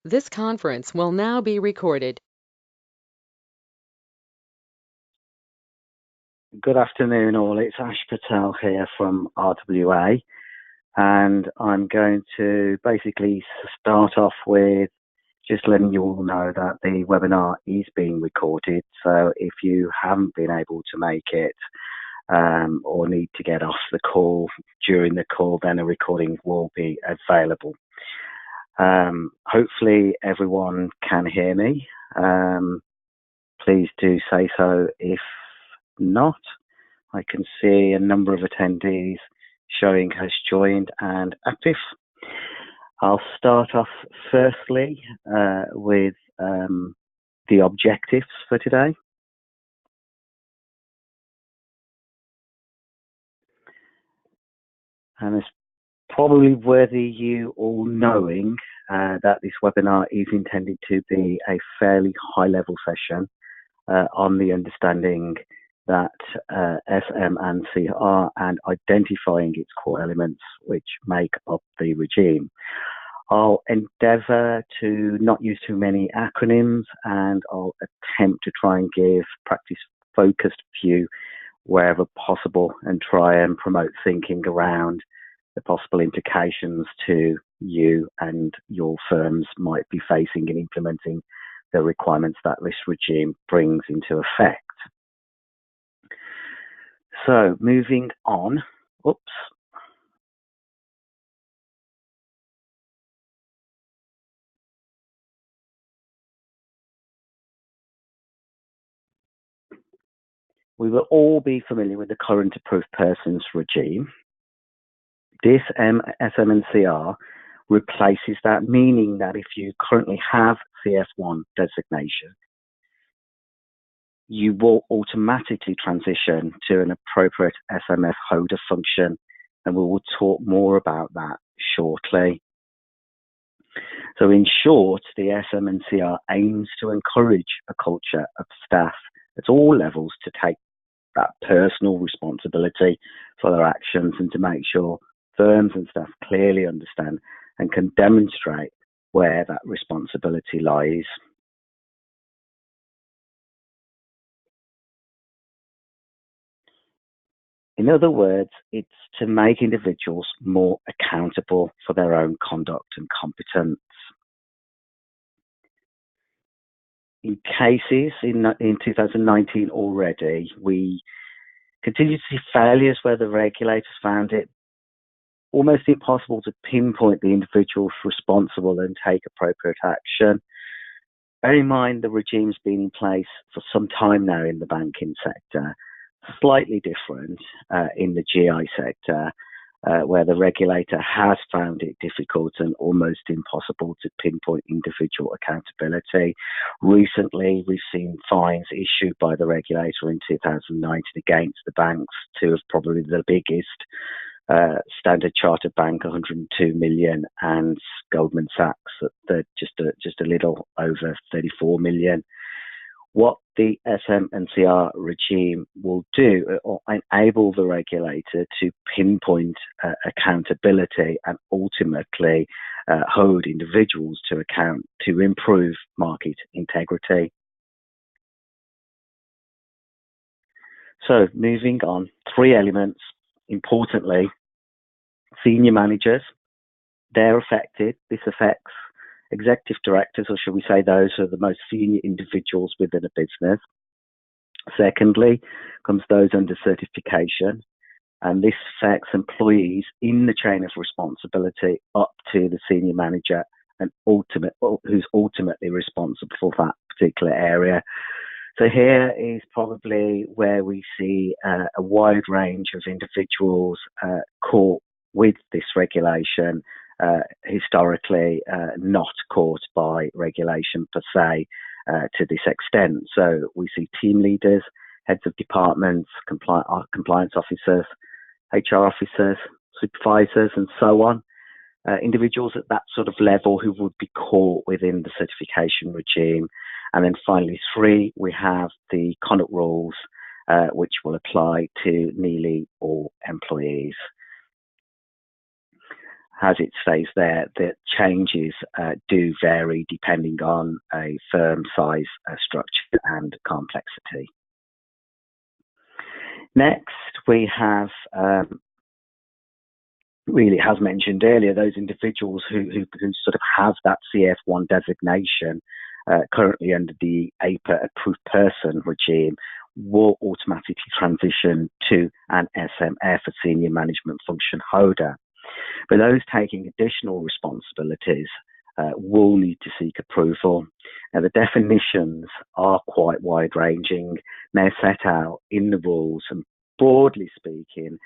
This conference will now be recorded. Good afternoon, all. It's Ash Patel here from RWA, and I'm going to basically start off with just letting you all know that the webinar is being recorded. So if you haven't been able to make it or need to get off the call during the call, then a recording will be available. Hopefully everyone can hear me. Please do say so if not. I can see a number of attendees showing has joined and active. I'll start off firstly with the objectives for today. And it's probably worthy you all knowing that this webinar is intended to be a fairly high-level session on the understanding that SMCR and identifying its core elements which make up the regime. I'll endeavour to not use too many acronyms, and I'll attempt to try and give practice-focused view wherever possible and try and promote thinking around the possible implications to you and your firms might be facing in implementing the requirements that this regime brings into effect. So moving on, we will all be familiar with the current approved persons regime. This SMCR replaces that, meaning that if you currently have CS1 designation, you will automatically transition to an appropriate SMF holder function, and we will talk more about that shortly. So in short, the SMCR aims to encourage a culture of staff at all levels to take that personal responsibility for their actions and to make sure firms and staff clearly understand and can demonstrate where that responsibility lies. In other words, it's to make individuals more accountable for their own conduct and competence. In cases in 2019 already, we continue to see failures where the regulators found it almost impossible to pinpoint the individuals responsible and take appropriate action. Bear in mind the regime's been in place for some time now in the banking sector, slightly different in the GI sector, where the regulator has found it difficult and almost impossible to pinpoint individual accountability. Recently, we've seen fines issued by the regulator in 2019 against the banks, two of probably the biggest, Standard Chartered Bank 102 million and Goldman Sachs at just a little over 34 million. What the SMCR regime will do or enable the regulator to pinpoint accountability and ultimately hold individuals to account to improve market integrity. So moving on, three elements. Importantly, senior managers, they're affected. This affects executive directors, or should we say those who are the most senior individuals within a business. Secondly, comes those under certification, and this affects employees in the chain of responsibility up to the senior manager and who's ultimately responsible for that particular area. So here is probably where we see a wide range of individuals caught with this regulation, historically not caught by regulation per se to this extent. So we see team leaders, heads of departments, compliance officers, HR officers, supervisors, and so on. Individuals at that sort of level who would be caught within the certification regime. And then finally, three, we have the conduct rules, which will apply to nearly all employees. as it states there, that changes do vary depending on a firm size, structure, and complexity. Next, we have, really, as mentioned earlier, those individuals who sort of have that CF1 designation currently under the APA approved person regime will automatically transition to an SMF, a senior management function holder. But those taking additional responsibilities will need to seek approval. Now, the definitions are quite wide-ranging. They're set out in the rules, and broadly speaking,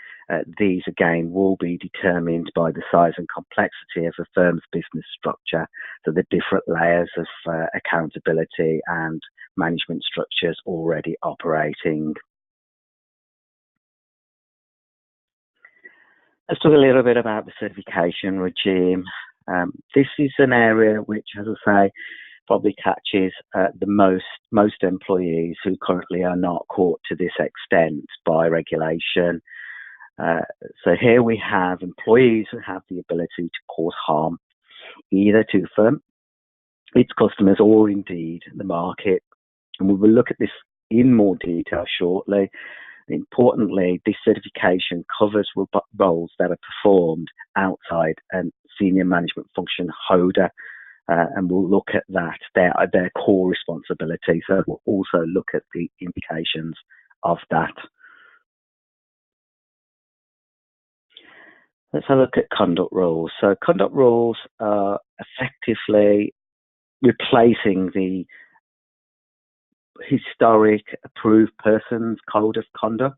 these again will be determined by the size and complexity of a firm's business structure, so the different layers of accountability and management structures already operating. Let's talk a little bit about the certification regime. This is an area which, as I say, probably catches the most employees who currently are not caught to this extent by regulation. So here we have employees who have the ability to cause harm either to the firm, its customers, or indeed the market. And we will look at this in more detail shortly. Importantly, this certification covers roles that are performed outside a senior management function holder, and we'll look at that, their core responsibility. So we'll also look at the implications of that. Let's have a look at conduct rules. So conduct rules are effectively replacing the historic approved person's code of conduct,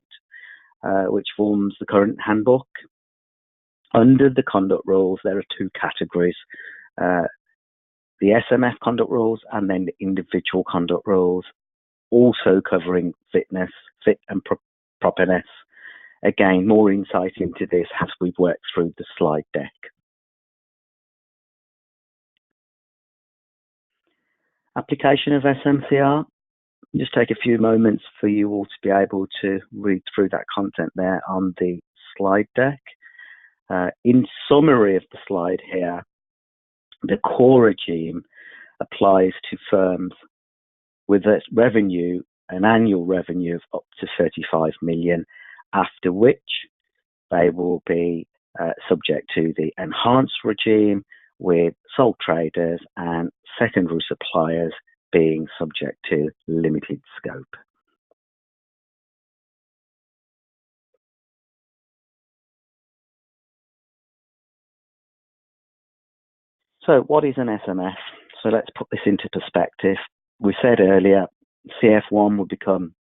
which forms the current handbook. Under the conduct rules, there are two categories, the SMF conduct rules and then the individual conduct rules, also covering fit and properness. Again, more insight into this as we've worked through the slide deck. Application of SMCR. Just take a few moments for you all to be able to read through that content there on the slide deck. In summary of the slide here, the core regime applies to firms with a revenue, an annual revenue of up to 35 million, after which they will be subject to the enhanced regime, with sole traders and secondary suppliers being subject to limited scope. So what is an SMF? So let's put this into perspective. We said earlier, CF1 will become,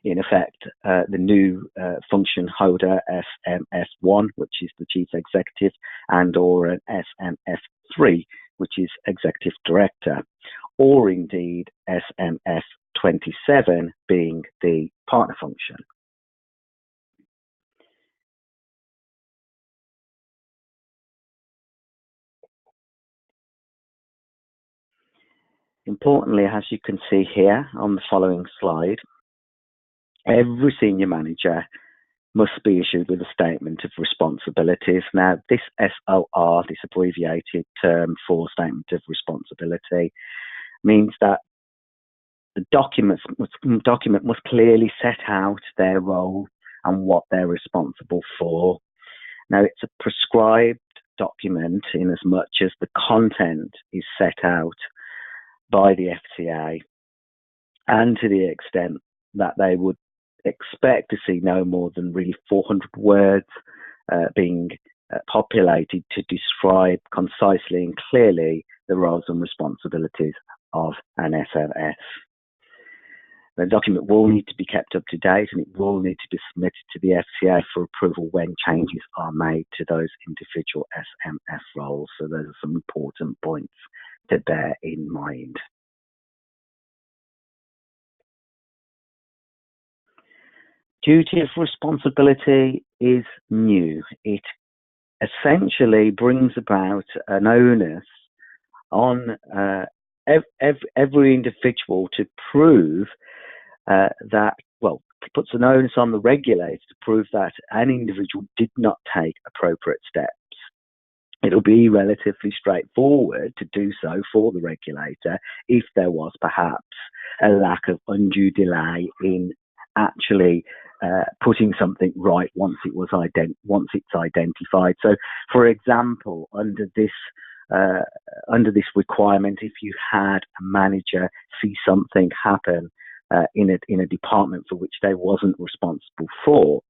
in effect, the new function holder, SMF1, which is the chief executive, and or an SMF3, which is executive director, or indeed SMF27 being the partner function. Importantly, as you can see here on the following slide, every senior manager must be issued with a statement of responsibilities. Now, this SOR, this abbreviated term for statement of responsibility, means that the document must clearly set out their role and what they're responsible for. Now, it's a prescribed document in as much as the content is set out by the FCA, and to the extent that they would expect to see no more than really 400 words being populated to describe concisely and clearly the roles and responsibilities of an SMF. The document will need to be kept up to date, and it will need to be submitted to the FCA for approval when changes are made to those individual SMF roles. So those are some important points to bear in mind. Duty of responsibility is new. It essentially brings about an onus on every individual to prove that, well, puts an onus on the regulator to prove that an individual did not take appropriate steps It'll be relatively straightforward to do so for the regulator if there was perhaps a lack of undue delay in actually putting something right once it's identified. So, for example, under this requirement, if you had a manager see something happen in a department for which they wasn't responsible for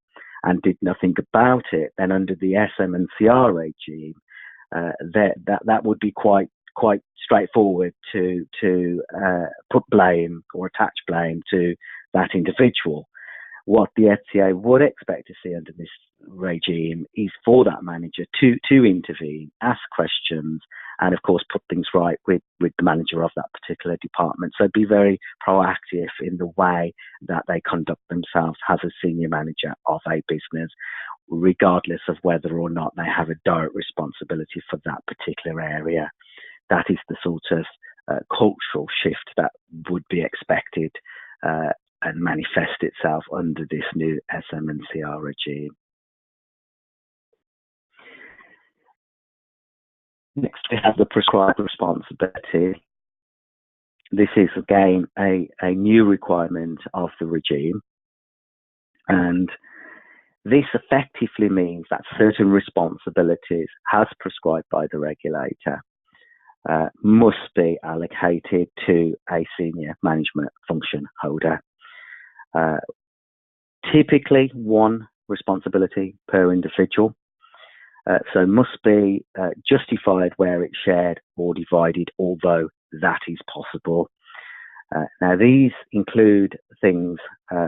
and did nothing about it, then under the SMCR regime, that would be quite straightforward to put blame or attach blame to that individual. What the FCA would expect to see under this regime is for that manager to intervene, ask questions, and of course put things right with the manager of that particular department. So be very proactive in the way that they conduct themselves as a senior manager of a business, regardless of whether or not they have a direct responsibility for that particular area. That is the sort of cultural shift that would be expected and manifest itself under this new SMCR regime. Next, we have the prescribed responsibility. This is, again, a new requirement of the regime. And this effectively means that certain responsibilities, as prescribed by the regulator, must be allocated to a senior management function holder. Typically, one responsibility per individual. So must be justified where it's shared or divided, although that is possible. Now, these include things,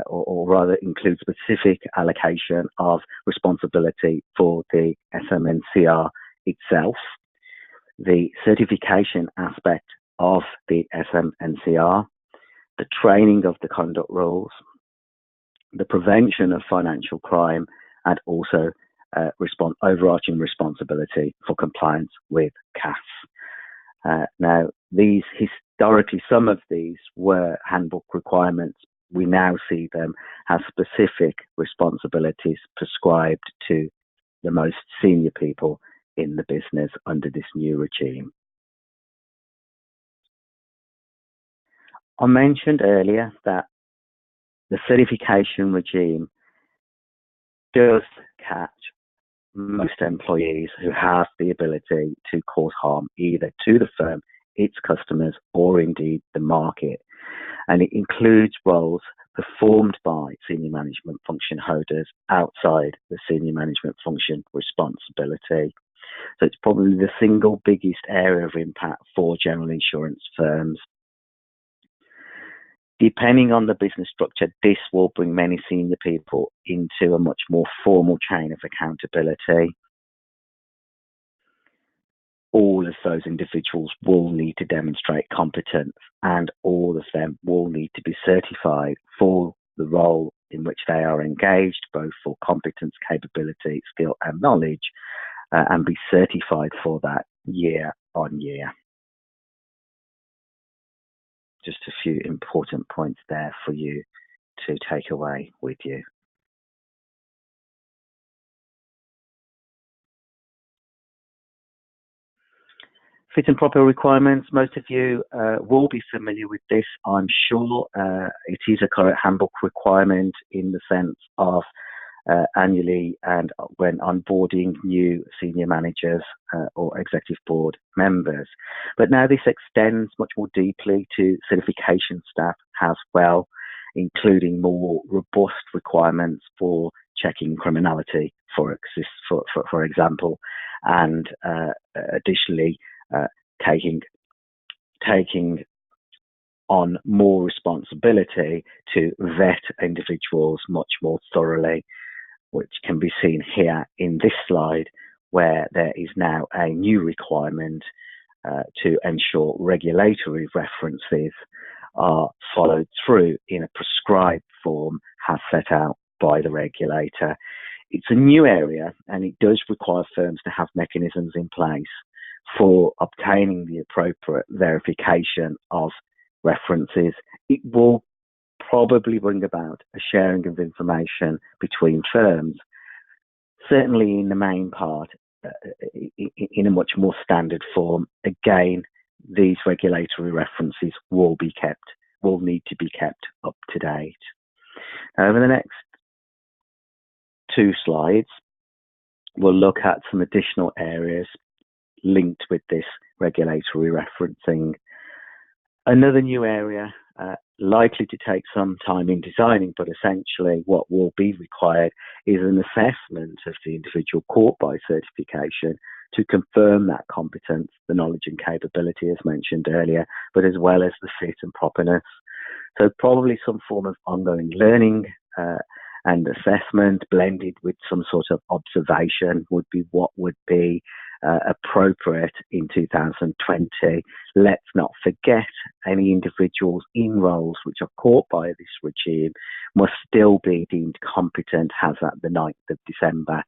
or rather include specific allocation of responsibility for the SMNCR itself, the certification aspect of the SMNCR, the training of the conduct rules, the prevention of financial crime, and also overarching responsibility for compliance with CAS. Now, historically, some of these were handbook requirements. We now see them as specific responsibilities prescribed to the most senior people in the business under this new regime. I mentioned earlier that the certification regime does catch most employees who have the ability to cause harm either to the firm, its customers, or indeed the market. And it includes roles performed by senior management function holders outside the senior management function responsibility. So it's probably the single biggest area of impact for general insurance firms. Depending on the business structure, this will bring many senior people into a much more formal chain of accountability. All of those individuals will need to demonstrate competence, and all of them will need to be certified for the role in which they are engaged, both for competence, capability, skill, and knowledge, and be certified for that year on year. Just a few important points there for you to take away with you. Fit and proper requirements. Most of you will be familiar with this, I'm sure. It is a current handbook requirement in the sense of annually and when onboarding new senior managers or executive board members. But now this extends much more deeply to certification staff as well, including more robust requirements for checking criminality, for example, and additionally taking on more responsibility to vet individuals much more thoroughly, which can be seen here in this slide, where there is now a new requirement to ensure regulatory references are followed through in a prescribed form as set out by the regulator. It's a new area, and it does require firms to have mechanisms in place for obtaining the appropriate verification of references. It will probably bring about a sharing of information between firms. Certainly in the main part, in a much more standard form. Again, these regulatory references will need to be kept up to date. Over the next 2 slides, we'll look at some additional areas linked with this regulatory referencing. Another new area, likely to take some time in designing, but essentially what will be required is an assessment of the individual court by certification to confirm that competence, the knowledge and capability as mentioned earlier, but as well as the fit and properness. So probably some form of ongoing learning and assessment blended with some sort of observation would be what would be appropriate in 2020. Let's not forget any individuals in roles which are caught by this regime must still be deemed competent as at the 9th of December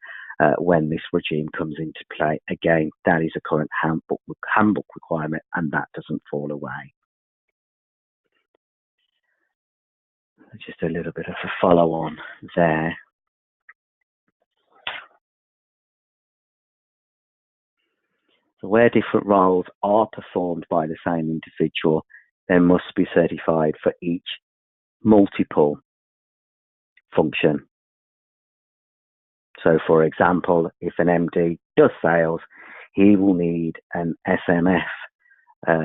when this regime comes into play. Again, that is a current handbook requirement, and that doesn't fall away. Just a little bit of a follow on there. So where different roles are performed by the same individual, they must be certified for each multiple function. So for example, if an MD does sales, he will need an SMF.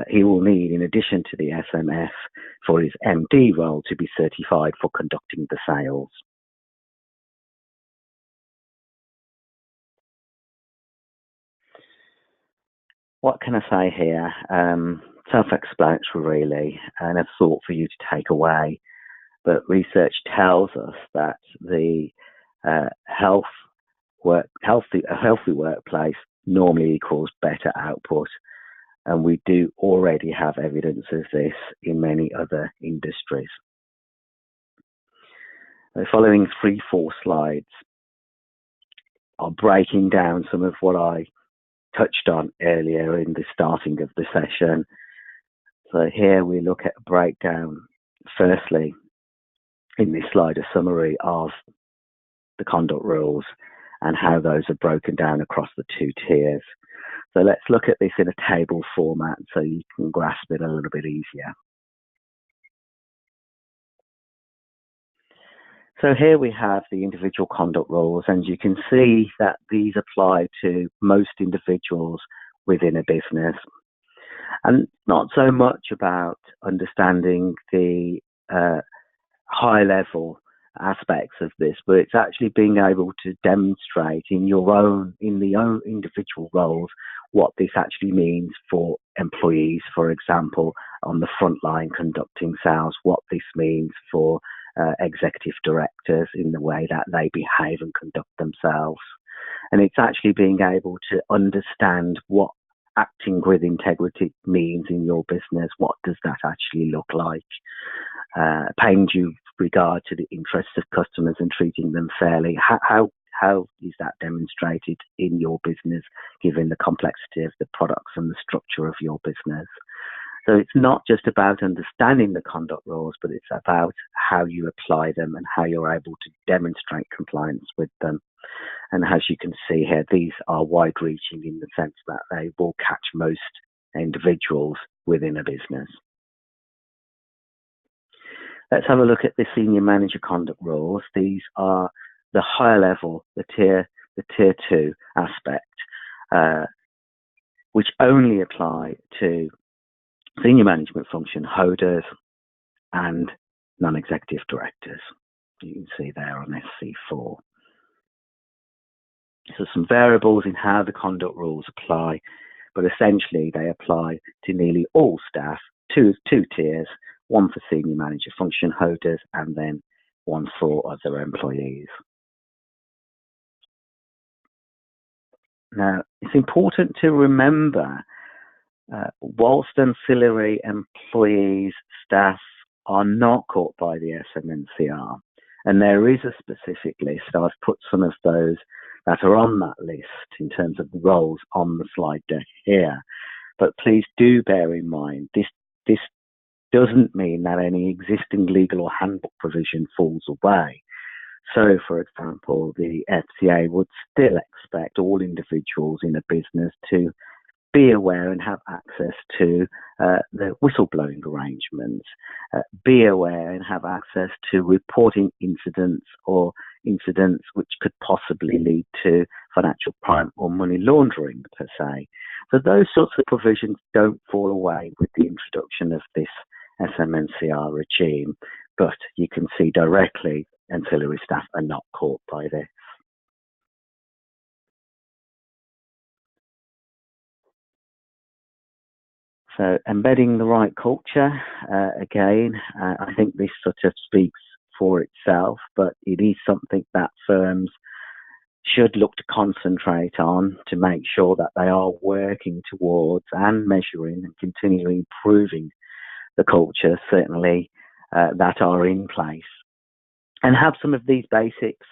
He will need, in addition to the SMF, for his MD role to be certified for conducting the sales. What can I say here? Self-explanatory really, and a thought for you to take away. But research tells us that the healthy workplace normally equals better output. And we do already have evidence of this in many other industries. The following 3-4 slides are breaking down some of what I touched on earlier in the starting of the session. So here we look at a breakdown, firstly, in this slide, a summary of the conduct rules and how those are broken down across the 2 tiers. So let's look at this in a table format so you can grasp it a little bit easier. So here we have the individual conduct rules, and you can see that these apply to most individuals within a business. And not so much about understanding the high level aspects of this, but it's actually being able to demonstrate in the own individual roles what this actually means for employees, for example, on the front line conducting sales, what this means for executive directors in the way that they behave and conduct themselves. And it's actually being able to understand what acting with integrity means in your business. What does that actually look like? Paying due regard to the interests of customers and treating them fairly. How is that demonstrated in your business, given the complexity of the products and the structure of your business? So it's not just about understanding the conduct rules, but it's about how you apply them and how you're able to demonstrate compliance with them. And as you can see here, these are wide-reaching in the sense that they will catch most individuals within a business. Let's have a look at the senior manager conduct rules. These are the higher level, the tier 2 aspect, which only apply to senior management function holders and non-executive directors. You can see there on SC4. So some variables in how the conduct rules apply, but essentially they apply to nearly all staff, two tiers, one for senior manager function holders and then one for other employees. Now, it's important to remember, whilst ancillary employees, staff are not caught by the SMCR, and there is a specific list, I've put some of those that are on that list in terms of the roles on the slide deck here. But please do bear in mind, this doesn't mean that any existing legal or handbook provision falls away. So, for example, the FCA would still expect all individuals in a business to be aware and have access to the whistleblowing arrangements, be aware and have access to reporting incidents or incidents which could possibly lead to financial crime or money laundering per se. So those sorts of provisions don't fall away with the introduction of this SMCR regime, but you can see directly ancillary staff are not caught by this. So embedding the right culture, again, I think this sort of speaks for itself, but it is something that firms should look to concentrate on to make sure that they are working towards and measuring and continually improving the culture, certainly that are in place, and have some of these basics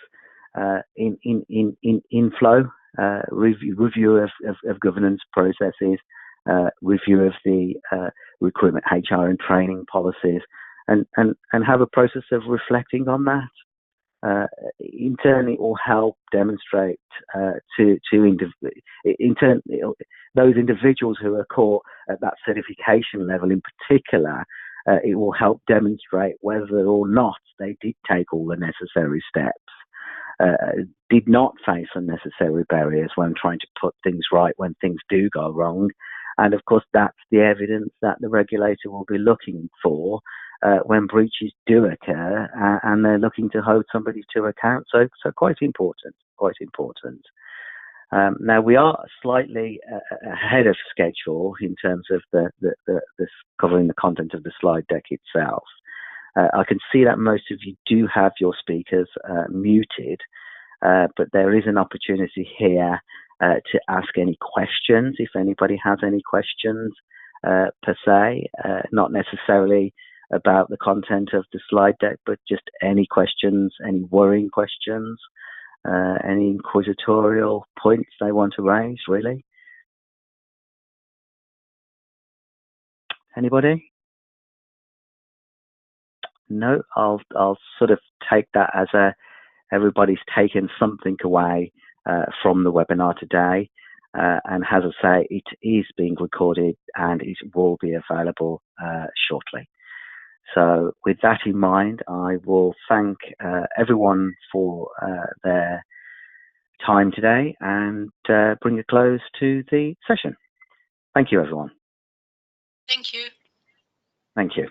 in flow, review of governance processes, review of the recruitment, HR, and training policies, and have a process of reflecting on that. Internally, will help demonstrate those individuals who are caught at that certification level in particular. It will help demonstrate whether or not they did take all the necessary steps, did not face unnecessary barriers when trying to put things right when things do go wrong. And of course, that's the evidence that the regulator will be looking for when breaches do occur, and they're looking to hold somebody to account. So quite important, quite important. Now we are slightly ahead of schedule in terms of this covering the content of the slide deck itself. I can see that most of you do have your speakers muted, but there is an opportunity here to ask any questions if anybody has any questions per se, not necessarily about the content of the slide deck, but just any questions, any worrying questions, any inquisitorial points they want to raise, really. Anybody? No, I'll sort of take that as everybody's taken something away from the webinar today. And as I say, it is being recorded and it will be available shortly. So with that in mind, I will thank everyone for their time today and bring a close to the session. Thank you, everyone. Thank you. Thank you.